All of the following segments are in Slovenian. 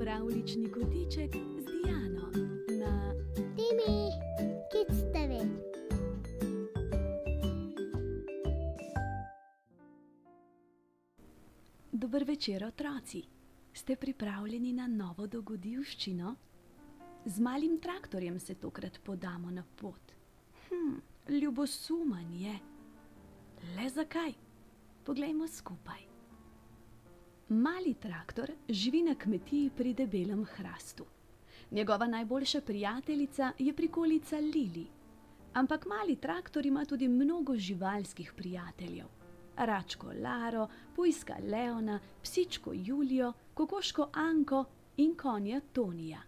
Pravljični kotiček z Diano na Timi, Kids TV. Dober večer, otroci. Ste pripravljeni na novo dogodivščino? Z malim traktorjem se tokrat podamo na pot. Ljubosumen je. Le zakaj? Poglejmo skupaj. Mali traktor živi na kmetiji pri debelem hrastu. Njegova najboljša prijateljica je prikolica Lili. Ampak mali traktor ima tudi mnogo živalskih prijateljev. Račko Laro, pujska Leona, psičko Julijo, kokoško Anko in konja Tonija.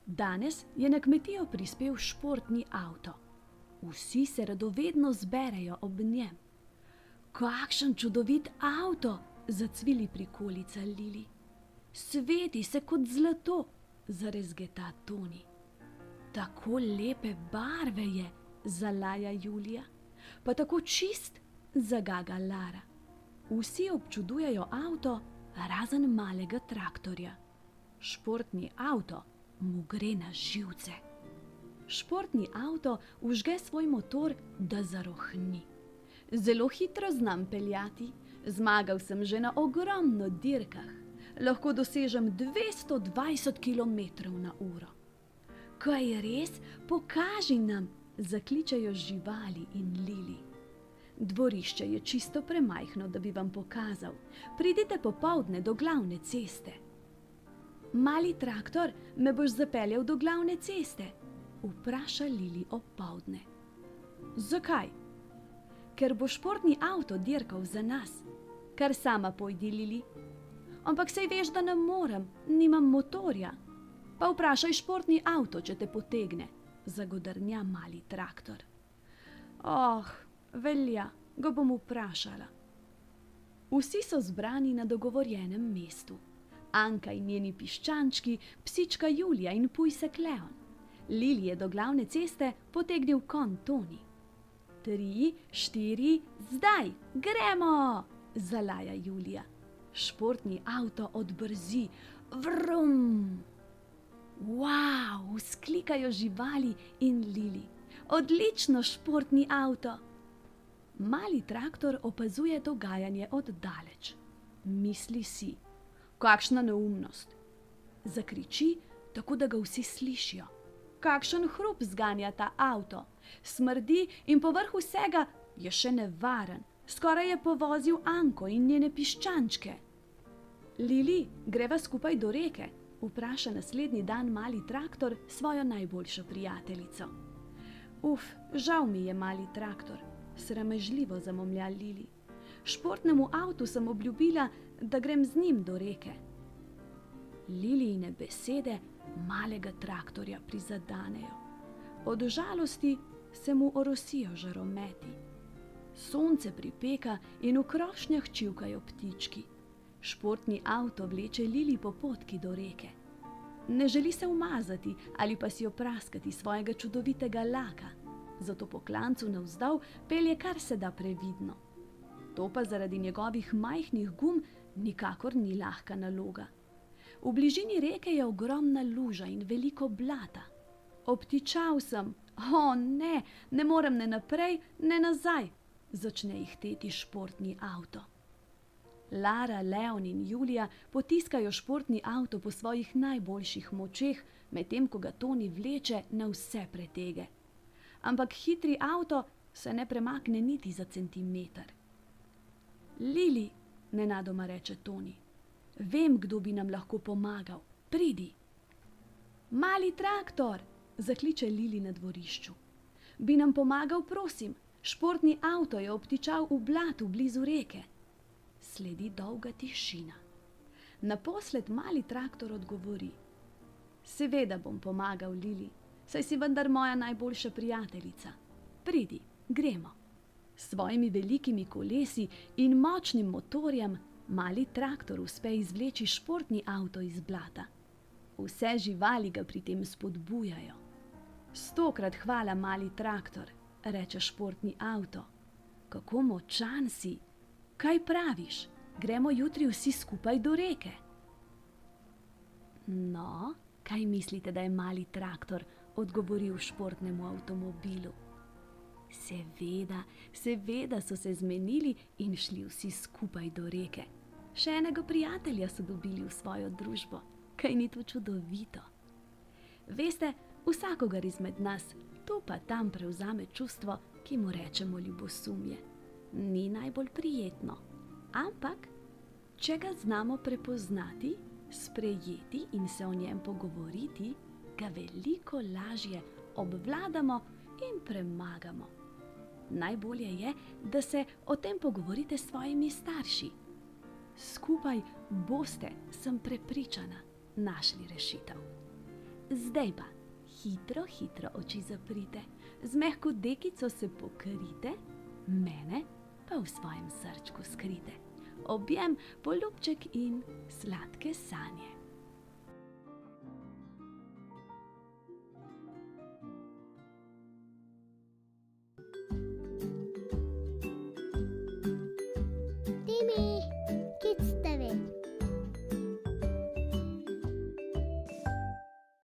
Danes je na kmetijo prispel športni avto. Vsi se radovedno zberejo ob njem. Kakšen čudovit avto, zacvili prikolica Lili. Sveti se kot zlato, zarezgeta Toni. Tako lepe barve je, zalaja Julija. Pa tako čist, zagaga Lara. Vsi občudujejo avto, razen malega traktorja. Športni avto mu gre na živce. Športni avto vžge svoj motor, da zarohni. Zelo hitro znam peljati, zmagal sem že na ogromno dirkah. Lahko dosežem 220 km/h. Kaj res? Pokaži nam, zakličejo živali in Lili. Dvorišče je čisto premajhno, da bi vam pokazal. Pridite popoldne do glavne ceste. Mali traktor, me boš zapeljal do glavne ceste? Vpraša Lili opoldne. Zakaj? Ker bo športni avto dirkal za nas. Kar sama pojdi, Lili. Ampak saj veš, da ne morem, nimam motorja. Pa vprašaj športni avto, če te potegne, zagodrnja mali traktor. Velja, ga bom vprašala. Vsi so zbrani na dogovorjenem mestu. Anka in njeni piščančki, psička Julija in pujsek Leon. Lili je do glavne ceste potegnil konj Toni. 3, 4, zdaj, gremo, zalaja Julija. Športni avto odbrzi. Vrum! Wow, vzklikajo živali in Lili. Odlično, športni avto! Mali traktor opazuje dogajanje od daleč. Misli si, kakšna neumnost. Zakriči, tako da ga vsi slišijo. Kakšen hrup zganja ta avto. Smrdi in povrh vsega je še nevaren. Skoraj je povozil Anko in njene piščančke. Lili, greva skupaj do reke, vpraša naslednji dan mali traktor svojo najboljšo prijateljico. Žal mi je, mali traktor, sramežljivo zamomlja Lili. Športnemu avtu sem obljubila, da grem z njim do reke. Lilijine besede malega traktorja prizadanejo. Od žalosti se mu orosijo žarometi. Sonce pripeka in v krošnjah čivkajo ptički. Športni avto vleče Lili po potki do reke. Ne želi se umazati ali pa si opraskati svojega čudovitega laka, zato po klancu navzdol pelje kar se da previdno. To pa zaradi njegovih majhnih gum nikakor ni lahka naloga. V bližini reke je ogromna luža in veliko blata. Obtičal sem, ne morem ne naprej, ne nazaj, začne ihteti športni avto. Lara, Leon in Julija potiskajo športni avto po svojih najboljših močeh, medtem ko ga Toni vleče na vse pretege. Ampak hitri avto se ne premakne niti za centimeter. Lili, nenadoma reče Toni, vem, kdo bi nam lahko pomagal, pridi. Mali traktor, zakliče Lili na dvorišču. Bi nam pomagal, prosim, športni avto je obtičal v blatu blizu reke. Sledi dolga tišina. Naposled mali traktor odgovori. Seveda bom pomagal, Lili, saj si vendar moja najboljša prijateljica. Pridi, gremo. S svojimi velikimi kolesi in močnim motorjem mali traktor uspe izvleči športni avto iz blata. Vse živali ga pri tem spodbujajo. 100-krat hvala, mali traktor, reče športni avto. Kako močan si! Kaj praviš? Gremo jutri vsi skupaj do reke. No, kaj mislite, da je mali traktor odgovoril športnemu avtomobilu? Seveda so se zmenili in šli vsi skupaj do reke. Še enega prijatelja so dobili v svojo družbo. Kaj ni to čudovito? Veste, vsakogar izmed nas tu pa tam prevzame čustvo, ki mu rečemo ljubosumje. Ni najbolj prijetno, ampak če ga znamo prepoznati, sprejeti in se o njem pogovoriti, ga veliko lažje obvladamo in premagamo. Najbolje je, da se o tem pogovorite s svojimi starši. Skupaj boste, sem prepričana, našli rešitev. Zdaj pa hitro oči zaprite, z mehko dekico se pokrite, mene pa v svojem srčku skrite. Objem, poljubček in sladke sanje.